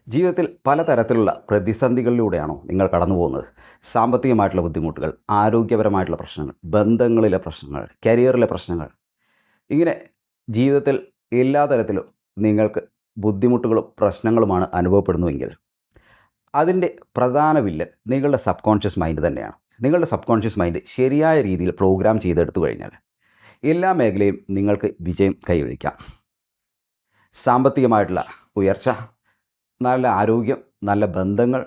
ജീവിതത്തിൽ പലതരത്തിലുള്ള പ്രതിസന്ധികളിലൂടെയാണോ നിങ്ങൾ കടന്നു പോകുന്നത്? സാമ്പത്തികമായിട്ടുള്ള ബുദ്ധിമുട്ടുകൾ, ആരോഗ്യപരമായിട്ടുള്ള പ്രശ്നങ്ങൾ, ബന്ധങ്ങളിലെ പ്രശ്നങ്ങൾ, കരിയറിലെ പ്രശ്നങ്ങൾ, ഇങ്ങനെ ജീവിതത്തിൽ എല്ലാ തരത്തിലും നിങ്ങൾക്ക് ബുദ്ധിമുട്ടുകളും പ്രശ്നങ്ങളുമാണ് അനുഭവപ്പെടുന്നുവെങ്കിൽ അതിൻ്റെ പ്രധാന വില്ലൻ നിങ്ങളുടെ സബ് കോൺഷ്യസ് മൈൻഡ് തന്നെയാണ്. നിങ്ങളുടെ സബ് കോൺഷ്യസ് മൈൻഡ് ശരിയായ രീതിയിൽ പ്രോഗ്രാം ചെയ്തെടുത്തു കഴിഞ്ഞാൽ എല്ലാ മേഖലയും നിങ്ങൾക്ക് വിജയം കൈവരിക്കാം. സാമ്പത്തികമായിട്ടുള്ള ഉയർച്ച, നല്ല ആരോഗ്യം, നല്ല ബന്ധങ്ങൾ,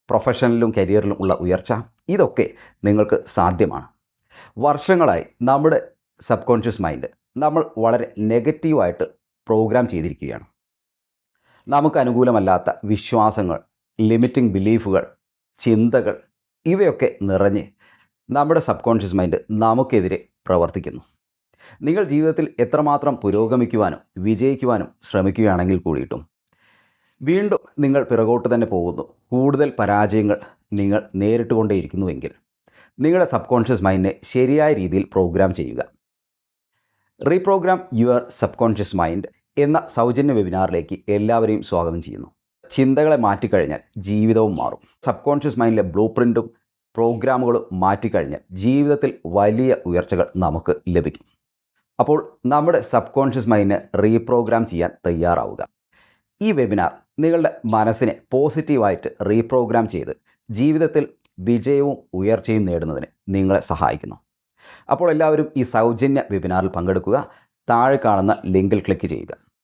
പ്രൊഫഷണലിലും കരിയറിലും ഉള്ള ഉയർച്ച, ഇതൊക്കെ നിങ്ങൾക്ക് സാധ്യമാണ്. വർഷങ്ങളായി നമ്മുടെ സബ് കോൺഷ്യസ് മൈൻഡ് നമ്മൾ വളരെ നെഗറ്റീവായിട്ട് പ്രോഗ്രാം ചെയ്തിരിക്കുകയാണ്. നമുക്ക് അനുകൂലമല്ലാത്ത വിശ്വാസങ്ങൾ, ലിമിറ്റിംഗ് ബിലീഫുകൾ, ചിന്തകൾ, ഇവയൊക്കെ നിറഞ്ഞ് നമ്മുടെ സബ് കോൺഷ്യസ് മൈൻഡ് നമുക്കെതിരെ പ്രവർത്തിക്കുന്നു. നിങ്ങൾ ജീവിതത്തിൽ എത്രമാത്രം പുരോഗമിക്കുവാനും വിജയിക്കുവാനും ശ്രമിക്കുകയാണെങ്കിൽ കൂടിയിട്ടും വീണ്ടും നിങ്ങൾ പിറകോട്ട് തന്നെ പോകുന്നു. കൂടുതൽ പരാജയങ്ങൾ നിങ്ങൾ നേരിട്ടുകൊണ്ടേയിരിക്കുന്നുവെങ്കിൽ നിങ്ങളുടെ സബ് കോൺഷ്യസ് മൈൻഡിനെ ശരിയായ രീതിയിൽ പ്രോഗ്രാം ചെയ്യുക. Reprogram your sub conscious mind എന്ന സൗജന്യ വെബിനാറിലേക്ക് എല്ലാവരെയും സ്വാഗതം ചെയ്യുന്നു. ചിന്തകളെ മാറ്റിക്കഴിഞ്ഞാൽ ജീവിതവും മാറും. സബ് കോൺഷ്യസ് മൈൻഡിലെ ബ്ലൂ പ്രിൻറ്റും പ്രോഗ്രാമുകളും മാറ്റിക്കഴിഞ്ഞാൽ ജീവിതത്തിൽ വലിയ ഉയർച്ചകൾ നമുക്ക് ലഭിക്കും. അപ്പോൾ നമ്മുടെ സബ് കോൺഷ്യസ് മൈൻഡിനെ റീപ്രോഗ്രാം ചെയ്യാൻ തയ്യാറാവുക. ഈ വെബിനാർ നിങ്ങളുടെ മനസ്സിനെ പോസിറ്റീവായിട്ട് റീപ്രോഗ്രാം ചെയ്ത് ജീവിതത്തിൽ വിജയവും ഉയർച്ചയും നേടുന്നതിന് നിങ്ങളെ സഹായിക്കുന്നു. അപ്പോൾ എല്ലാവരും ഈ സൗജന്യ വെബിനാറിൽ പങ്കെടുക്കുക. താഴെ കാണുന്ന ലിങ്കിൽ ക്ലിക്ക് ചെയ്യുക.